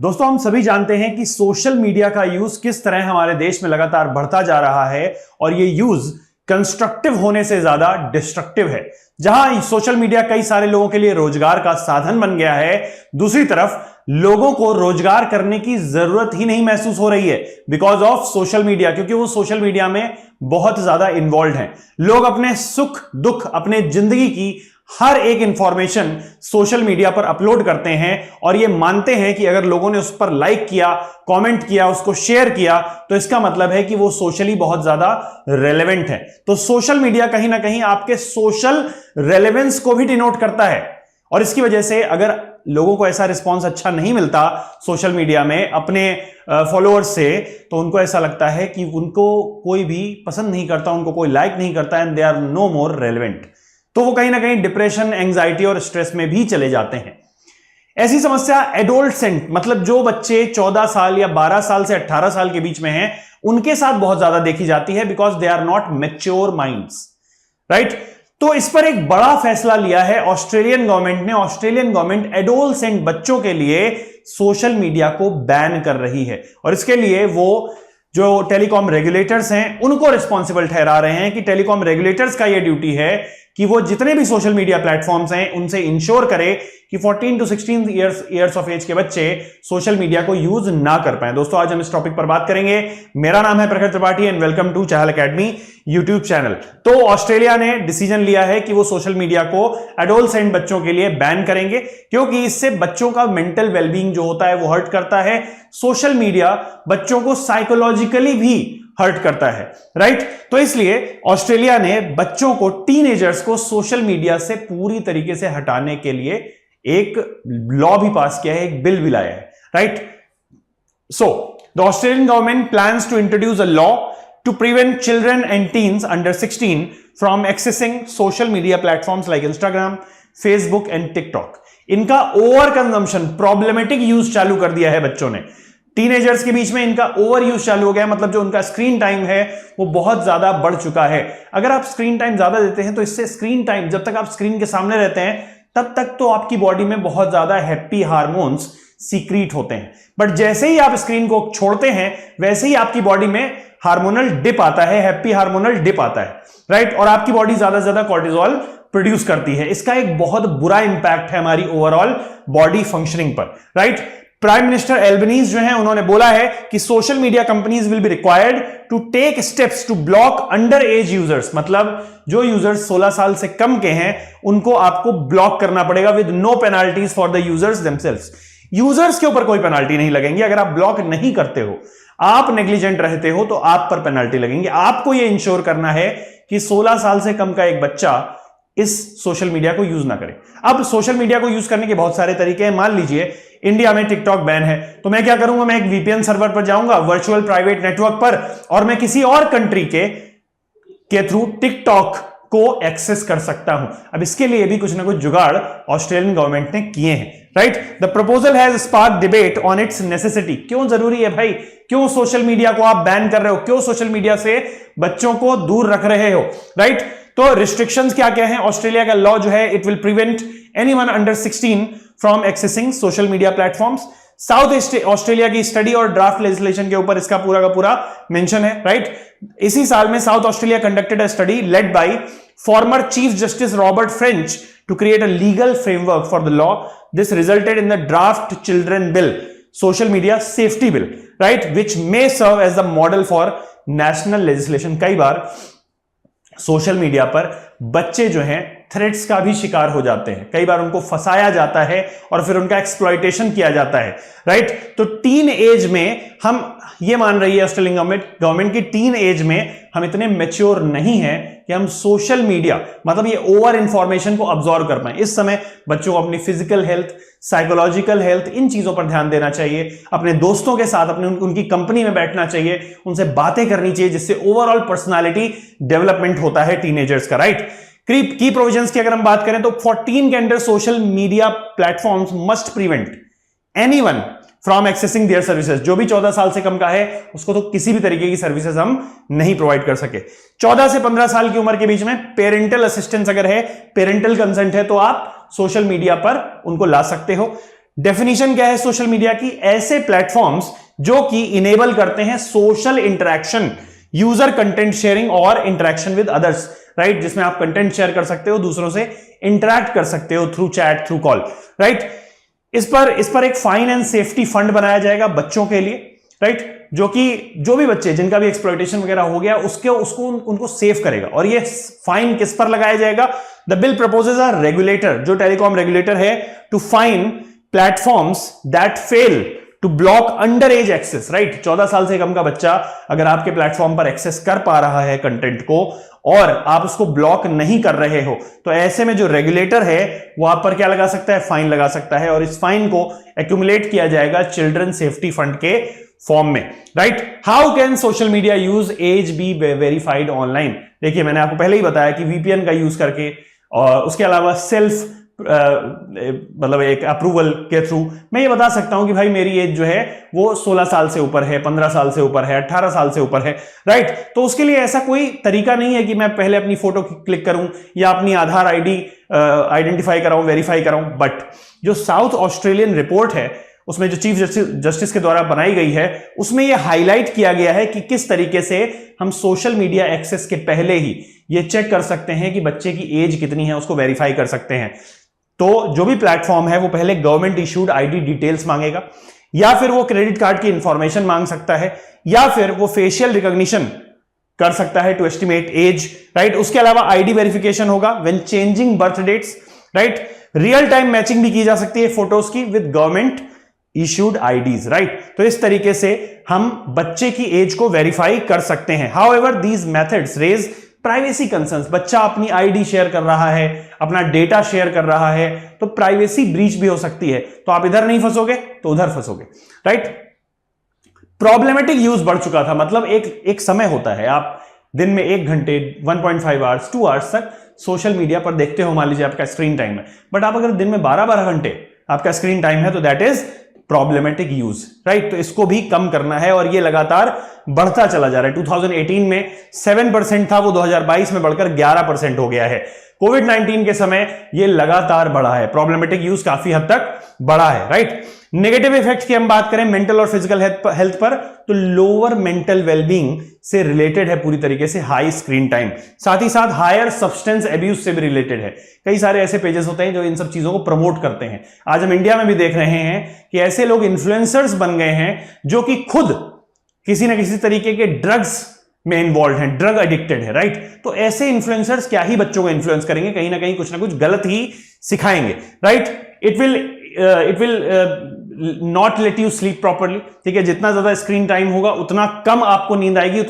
दोस्तों, हम सभी जानते हैं कि सोशल मीडिया का यूज किस तरह हमारे देश में लगातार बढ़ता जा रहा है और ये यूज कंस्ट्रक्टिव होने से ज्यादा डिस्ट्रक्टिव है। जहां सोशल मीडिया कई सारे लोगों के लिए रोजगार का साधन बन गया है, दूसरी तरफ लोगों को रोजगार करने की जरूरत ही नहीं महसूस हो रही है बिकॉज ऑफ सोशल मीडिया, क्योंकि वो सोशल मीडिया में बहुत ज्यादा इन्वॉल्व हैं। लोग अपने सुख दुख, अपने जिंदगी की हर एक इंफॉर्मेशन सोशल मीडिया पर अपलोड करते हैं और ये मानते हैं कि अगर लोगों ने उस पर लाइक किया, कमेंट किया, उसको शेयर किया तो इसका मतलब है कि वो सोशली बहुत ज्यादा रेलेवेंट है। तो सोशल मीडिया कहीं ना कहीं आपके सोशल रेलेवेंस को भी डिनोट करता है और इसकी वजह से अगर लोगों को ऐसा रिस्पॉन्स अच्छा नहीं मिलता सोशल मीडिया में अपने फॉलोअर्स से, तो उनको ऐसा लगता है कि उनको कोई भी पसंद नहीं करता, उनको कोई लाइक नहीं करता and they are no more relevant. तो वो कहीं ना कहीं डिप्रेशन, एंजाइटी और स्ट्रेस में भी चले जाते हैं। ऐसी समस्या एडोलसेंट, मतलब जो बच्चे 14 साल या 12 साल से 18 साल के बीच में हैं, उनके साथ बहुत ज्यादा देखी जाती है because they are not mature minds, right. तो इस पर एक बड़ा फैसला लिया है ऑस्ट्रेलियन गवर्नमेंट ने। ऑस्ट्रेलियन गवर्नमेंट एडोलसेंट बच्चों के लिए सोशल मीडिया को बैन कर रही है और इसके लिए वो जो टेलीकॉम रेगुलेटर्स हैं उनको रिस्पॉन्सिबल ठहरा रहे हैं कि टेलीकॉम रेगुलेटर्स का यह ड्यूटी है कि वो जितने भी सोशल मीडिया प्लेटफॉर्म्स हैं उनसे इंश्योर करे कि 14 to 16 इयर्स ऑफ एज के बच्चे सोशल मीडिया को यूज ना कर पाए। दोस्तों, आज हम इस टॉपिक पर बात करेंगे। मेरा नाम है Prakhar Tripathi and welcome to Chahal academy YouTube channel. तो ऑस्ट्रेलिया ने डिसीजन लिया है कि वो सोशल मीडिया को एडोलसेंट बच्चों के लिए बैन करेंगे क्योंकि इससे बच्चों का मेंटल वेलबींग जो होता है वो हर्ट करता है। सोशल मीडिया बच्चों को साइकोलॉजिकली भी हर्ट करता है, राइट। तो इसलिए ऑस्ट्रेलिया ने बच्चों को, टीनेजर्स को सोशल मीडिया से पूरी तरीके से हटाने के लिए एक लॉ भी पास किया है, एक बिल भी लाया है, right. So the Australian government plans to introduce a law to prevent children and teens under 16 from accessing social media platforms like Instagram, Facebook and TikTok. इनका ओवर कंजम्पशन, प्रॉब्लमेटिक यूज चालू कर दिया है बच्चों ने। टीनेजर्स के बीच में इनका ओवर यूज चालू हो गया, मतलब जो उनका स्क्रीन टाइम है वो बहुत ज्यादा बढ़ चुका है। अगर आप स्क्रीन टाइम ज्यादा देते हैं तो इससे स्क्रीन टाइम, जब तक आप स्क्रीन के सामने रहते हैं तब तक तो आपकी बॉडी में बहुत ज्यादा हैप्पी हार्मोन्स सीक्रीट होते हैं, बट जैसे ही आप स्क्रीन को छोड़ते हैं वैसे ही आपकी बॉडी में हार्मोनल डिप आता है, हैप्पी हार्मोनल डिप आता है, राइट। और आपकी बॉडी ज्यादा से ज्यादा कॉर्टिसोल प्रोड्यूस करती है। इसका एक बहुत बुरा इंपैक्ट है हमारी ओवरऑल बॉडी फंक्शनिंग पर, राइट। प्राइम मिनिस्टर एल्बनीज जो हैं उन्होंने बोला है कि social media companies will be required to take steps to block under age users, मतलब जो यूजर्स 16 साल से कम के हैं उनको आपको ब्लॉक करना पड़ेगा with no penalties for the users themselves. Users के ऊपर कोई पेनाल्टी नहीं लगेंगी। अगर आप ब्लॉक नहीं करते हो, आप नेग्लिजेंट रहते हो तो आप पर पेनाल्टी लगेंगी। आपको यह इंश्योर करना है कि 16 साल से कम का एक बच्चा इस सोशल मीडिया को यूज ना करे। अब सोशल मीडिया को यूज करने के बहुत सारे तरीके हैं। मान लीजिए इंडिया में टिकटॉक बैन है, तो मैं क्या करूंगा, मैं एक वीपीएन सर्वर पर जाऊंगा, वर्चुअल प्राइवेट नेटवर्क पर, और मैं किसी और कंट्री के थ्रू टिकटॉक को एक्सेस कर सकता हूं। अब इसके लिए भी कुछ ना कुछ जुगाड़ ऑस्ट्रेलियन गवर्नमेंट ने किए हैं, right. The proposal has sparked debate on it's necessity. क्यों जरूरी है भाई, क्यों सोशल मीडिया को आप बैन कर रहे हो, क्यों सोशल मीडिया से बच्चों को दूर रख रहे हो, राइट। तो रिस्ट्रिक्शंस क्या क्या हैं? ऑस्ट्रेलिया का लॉ जो है, it will prevent anyone under 16 from accessing social media platforms. South Australia की स्टडी और ड्राफ्ट लेजिस्लेशन के ऊपर इसका पूरा का पूरा मेंशन है, राइट। इसी साल में South Australia conducted a study led by former chief justice Robert French to create a legal framework for the law. This resulted in the draft children bill, social media safety bill, right, which may serve as the model for national legislation. कई बार social media पर बच्चे जो हैं threats का भी शिकार हो जाते हैं, कई बार उनको फंसाया जाता है और फिर उनका एक्सप्लॉइटेशन किया जाता है, राइट। तो टीन एज में हम ये मान रही है ऑस्ट्रेलियन गवर्नमेंट की टीन एज में हम इतने मैच्योर नहीं हैं कि हम सोशल मीडिया, मतलब ये ओवर इंफॉर्मेशन को अब्सॉर्ब कर पाए। इस समय बच्चों को अपनी फिजिकल हेल्थ, साइकोलॉजिकल हेल्थ, इन चीजों पर ध्यान देना चाहिए। अपने दोस्तों के साथ उनकी कंपनी में बैठना चाहिए, उनसे बातें करनी चाहिए, जिससे ओवरऑल पर्सनालिटी डेवलपमेंट होता है टीनेजर्स का, राइट। की प्रोविजंस की अगर हम बात करें तो 14 के under social media platforms must prevent anyone from accessing their services. जो भी 14 साल से कम का है उसको तो किसी भी तरीके की सर्विसेज हम नहीं प्रोवाइड कर सके। 14 से 15 साल की उम्र के बीच में पेरेंटल असिस्टेंस अगर है, पेरेंटल कंसेंट है, तो आप सोशल मीडिया पर उनको ला सकते हो। डेफिनेशन क्या है सोशल मीडिया की? ऐसे प्लेटफॉर्म्स जो कि इनेबल करते हैं social interaction, user content sharing और इंटरेक्शन विद अदर्स, राइट, जिसमें आप कंटेंट शेयर कर सकते हो, दूसरों से इंटरैक्ट कर सकते हो through chat, through call, right. इस पर एक फाइन एंड सेफ्टी फंड बनाया जाएगा बच्चों के लिए, राइट, जो भी बच्चे जिनका भी एक्सप्लॉइटेशन वगैरह हो गया उनको सेव करेगा। और ये फाइन किस पर लगाया जाएगा? The bill proposes a regulator, जो टेलीकॉम रेगुलेटर है, to fine platforms that fail to block under age access, right. 14 साल से कम का बच्चा अगर आपके प्लेटफॉर्म पर एक्सेस कर पा रहा है कंटेंट को और आप उसको ब्लॉक नहीं कर रहे हो, तो ऐसे में जो रेगुलेटर है वो आप पर क्या लगा सकता है? फाइन लगा सकता है। और इस फाइन को एक्यूमुलेट किया जाएगा चिल्ड्रन सेफ्टी फंड के फॉर्म में, right. How can social media use age be verified online? देखिए, मैंने आपको पहले ही बताया कि वीपीएन का यूज करके और उसके अलावा सेल्फ मतलब एक अप्रूवल के थ्रू मैं ये बता सकता हूं कि भाई मेरी एज जो है वो 16 साल से ऊपर है, 15 साल से ऊपर है, 18 साल से ऊपर है, राइट। तो उसके लिए ऐसा कोई तरीका नहीं है कि मैं पहले अपनी फोटो क्लिक करूं या अपनी आधार आईडी आइडेंटिफाई कराऊं, वेरीफाई कराऊं। बट जो साउथ ऑस्ट्रेलियन रिपोर्ट है उसमें जो चीफ जस्टिस के द्वारा बनाई गई है, उसमें यह हाईलाइट किया गया है कि किस तरीके से हम सोशल मीडिया एक्सेस के पहले ही ये चेक कर सकते हैं कि बच्चे की एज कितनी है, उसको वेरीफाई कर सकते हैं। तो जो भी प्लेटफॉर्म है वो पहले गवर्नमेंट इशूड आईडी डिटेल्स मांगेगा, या फिर वो क्रेडिट कार्ड की इंफॉर्मेशन मांग सकता है, या फिर वो फेशियल रिकॉग्निशन कर सकता है टू एस्टिमेट एज, राइट। उसके अलावा आईडी वेरिफिकेशन होगा when changing birth dates, right. Real time matching भी की जा सकती है फोटोज की with government issued IDs, right. तो इस तरीके से हम बच्चे की एज को वेरीफाई कर सकते हैं। However these methods raise privacy concerns. बच्चा अपनी आईडी शेयर कर रहा है, अपना डेटा शेयर कर रहा है, तो प्राइवेसी ब्रीच भी हो सकती है। तो आप इधर नहीं फंसोगे तो उधर फंसोगे, राइट। प्रॉब्लमेटिक यूज बढ़ चुका था, मतलब एक समय होता है, आप दिन में 1 घंटे 1.5 आवर्स 2 आवर्स तक सोशल मीडिया पर देखते हो, मान लीजिए आपका स्क्रीन टाइम है। बट आप अगर दिन में 12-12 घंटे आपका स्क्रीन टाइम है तो that is problematic use, right. तो इसको भी कम करना है और ये लगातार बढ़ता चला जा रहा है। 2018 में 7% था, वो 2022 में बढ़कर 11% हो गया है। कोविड-19 के समय ये लगातार बढ़ा है, प्रॉब्लमेटिक यूज काफी हद तक बढ़ा है, राइट। नेगेटिव इफेक्ट की हम बात करें मेंटल और फिजिकल हेल्थ पर, तो लोअर मेंटल वेलबींग से रिलेटेड है पूरी तरीके से हाई स्क्रीन टाइम। साथ ही साथ हायर सब्सटेंस एब्यूज से भी रिलेटेड है। कई सारे ऐसे पेजेस होते हैं जो इन सब चीजों को प्रमोट करते हैं। आज हम इंडिया में भी देख रहे हैं कि ऐसे लोग इन्फ्लुएंसर्स बन गए हैं जो कि खुद किसी ना किसी तरीके के ड्रग्स में इन्वॉल्व हैं, ड्रग एडिक्टेड है, राइट। तो ऐसे इन्फ्लुएंसर्स क्या ही बच्चों को इन्फ्लुएंस करेंगे, कहीं ना कहीं कुछ ना कुछ गलत ही सिखाएंगे, right. It will not let you sleep properly, ठीक है। जितना ज्यादा स्क्रीन टाइम होगा उतना कम आपको नींद आएगी,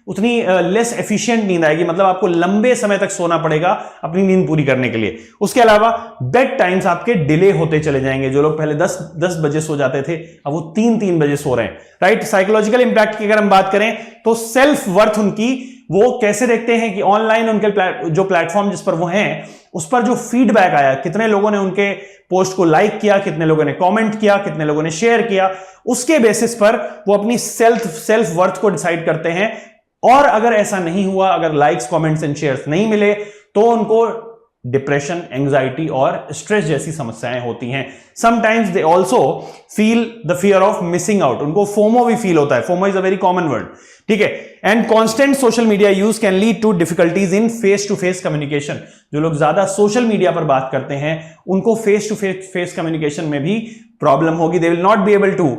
उतनी लेस एफिशिएंट नींद आएगी, मतलब आपको लंबे समय तक सोना पड़ेगा अपनी नींद पूरी करने के लिए। उसके अलावा बेड टाइम्स आपके डिले होते चले जाएंगे। जो लोग पहले 10 बजे सो जाते थे अब वो 3 बजे सो रहे हैं, राइट। साइकोलॉजिकल इंपैक्ट की अगर हम बात करें तो सेल्फ वर्थ उनकी वो कैसे देखते हैं कि ऑनलाइन उनके जो प्लेटफॉर्म जिस पर वो हैं उस पर जो फीडबैक आया, कितने लोगों ने उनके पोस्ट को लाइक किया, कितने लोगों ने कमेंट किया, कितने लोगों ने शेयर किया, उसके बेसिस पर वो अपनी सेल्फ वर्थ को डिसाइड करते हैं। और अगर ऐसा नहीं हुआ, अगर लाइक्स कमेंट्स एंड शेयर्स नहीं मिले तो उनको डिप्रेशन, एंजाइटी और स्ट्रेस जैसी समस्याएं होती हैं। Sometimes they also feel the fear of missing out, उनको फोमो भी फील होता है। FOMO is a very common word, ठीक है। And constant social media use can lead to difficulties in face to face communication. जो लोग ज्यादा social media पर बात करते हैं उनको फेस टू फेस कम्युनिकेशन में भी प्रॉब्लम होगी। They will not be able to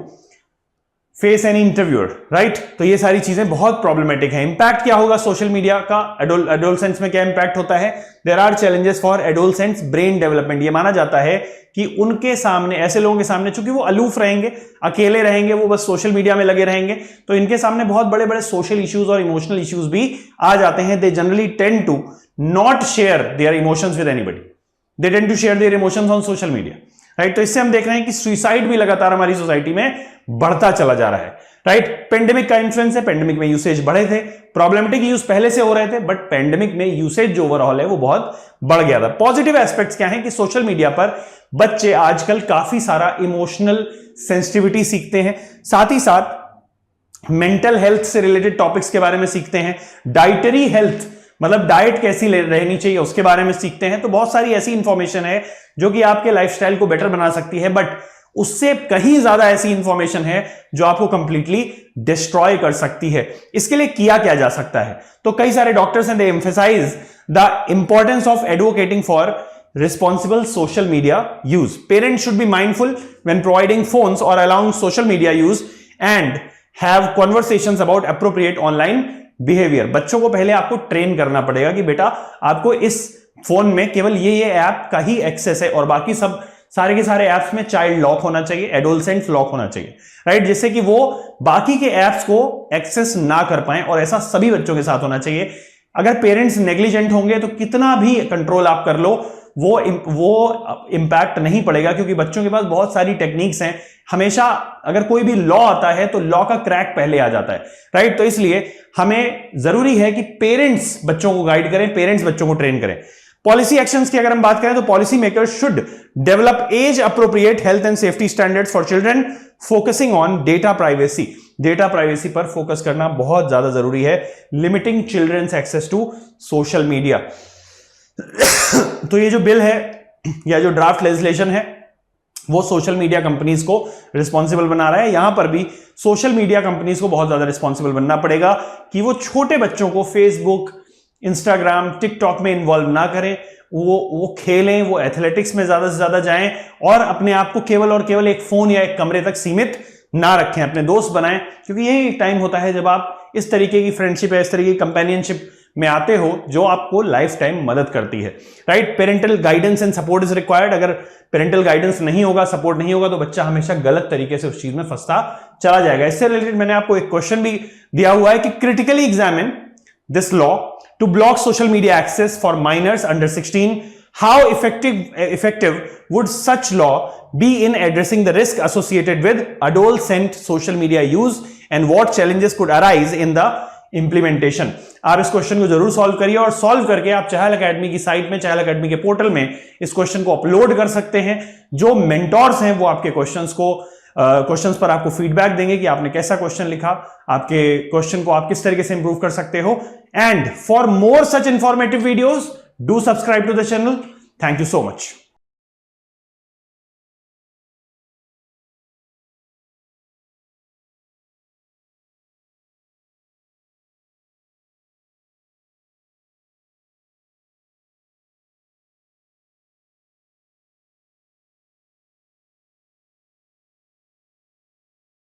face an interviewer, right. तो ये सारी चीजें बहुत प्रॉब्लमेटिक है। इंपैक्ट क्या होगा सोशल मीडिया का एडोलसेंट्स में? क्या इंपैक्ट होता है? There are challenges for adolescents brain development. ये माना जाता है कि उनके सामने, ऐसे लोगों के सामने, चूंकि वो अलूफ रहेंगे, अकेले रहेंगे, वो बस सोशल मीडिया में लगे रहेंगे, तो इनके सामने बहुत बड़े बड़े सोशल इश्यूज और इमोशनल इश्यूज भी आ जाते हैं। They generally tend to not share their emotions with anybody, they tend to share their emotions on social media, right. तो इससे हम देख रहे हैं कि सुसाइड भी लगातार हमारी सोसाइटी में बढ़ता चला जा रहा है, राइट। पेंडेमिक का इन्फ्लुएंस है, पेंडेमिक में यूसेज बढ़े थे, प्रॉब्लमेटिक यूज पहले से हो रहे थे, बट पेंडेमिक में यूसेज जो ओवरऑल है वो बहुत बढ़ गया था। पॉजिटिव एस्पेक्ट्स क्या हैं कि सोशल मीडिया पर बच्चे आजकल काफी सारा इमोशनल सेंसिटिविटी सीखते हैं, साथ ही साथ मेंटल हेल्थ से रिलेटेड टॉपिक्स के बारे में सीखते हैं, डाइटरी हेल्थ मतलब डाइट कैसी रहनी चाहिए उसके बारे में सीखते हैं। तो बहुत सारी ऐसी इंफॉर्मेशन है जो कि आपके लाइफस्टाइल को बेटर बना सकती है, बट उससे कहीं ज्यादा ऐसी इंफॉर्मेशन है जो आपको कंप्लीटली डिस्ट्रॉय कर सकती है। इसके लिए किया क्या जा सकता है? तो कई सारे डॉक्टर्स हैं, they emphasize the importance of advocating for responsible social media use. Parents should be mindful when providing phones or allowing social media use and have conversations about appropriate online behavior. बच्चों को पहले आपको train करना पड़ेगा कि बेटा आपको इस फोन में केवल ये ऐप का ही एक्सेस है और बाकी सब सारे के सारे एप्स में चाइल्ड लॉक होना चाहिए, एडोलसेंट लॉक होना चाहिए, राइट, जिससे कि वो बाकी के एप्स को एक्सेस ना कर पाए। और ऐसा सभी बच्चों के साथ होना चाहिए। अगर पेरेंट्स नेग्लिजेंट होंगे तो कितना भी कंट्रोल आप कर लो वो इंपैक्ट नहीं पड़ेगा, क्योंकि बच्चों के पास बहुत सारी टेक्निक्स हैं। हमेशा अगर कोई भी लॉ आता है तो लॉ का क्रैक पहले आ जाता है, राइट। तो इसलिए हमें जरूरी है कि पेरेंट्स बच्चों को गाइड करें, पेरेंट्स बच्चों को ट्रेन करें। पॉलिसी एक्शंस की अगर हम बात करें तो policy makers should develop age appropriate health and safety standards for children, focusing on data privacy. Data privacy पर फोकस करना बहुत ज्यादा जरूरी है। Limiting children's access to social media. तो ये जो बिल है या जो ड्राफ्ट लेजिस्लेशन है वो सोशल मीडिया कंपनीज को रिस्पॉन्सिबल बना रहा है। यहां पर भी सोशल मीडिया कंपनीज को बहुत ज्यादा रिस्पॉन्सिबल बनना पड़ेगा कि वो छोटे बच्चों को फेसबुक, इंस्टाग्राम, टिकटॉक में इन्वॉल्व ना करें, वो खेलें, वो एथलेटिक्स में ज्यादा से ज्यादा जाएं और अपने आप को केवल और केवल एक फोन या एक कमरे तक सीमित ना रखें, अपने दोस्त बनाएं, क्योंकि यही टाइम होता है जब आप इस तरीके की फ्रेंडशिप या इस तरीके की कंपेनियनशिप में आते हो जो आपको लाइफ टाइम मदद करती है, right. Parental guidance and support is required. अगर पेरेंटल गाइडेंस नहीं होगा, सपोर्ट नहीं होगा तो बच्चा हमेशा गलत तरीके से उस चीज में फंसता चला जाएगा। इससे रिलेटेड मैंने आपको एक क्वेश्चन भी दिया हुआ है कि critically examine this law to block social media access for minors under 16. How effective would such law be in addressing the risk associated with adolescent social media use and what challenges could arise in the implementation? आप इस question को जरूर solve करिए और solve करके आप चहल academy की site में, चहल एकेडमी के पोर्टल में इस क्वेश्चन को अपलोड कर सकते हैं। जो मेंटोर्स हैं वो आपके क्वेश्चंस पर आपको फीडबैक देंगे कि आपने कैसा क्वेश्चन लिखा, आपके क्वेश्चन को आप किस तरीके से इंप्रूव कर सकते हो। And for more such informative videos, do subscribe to the channel. Thank you so much.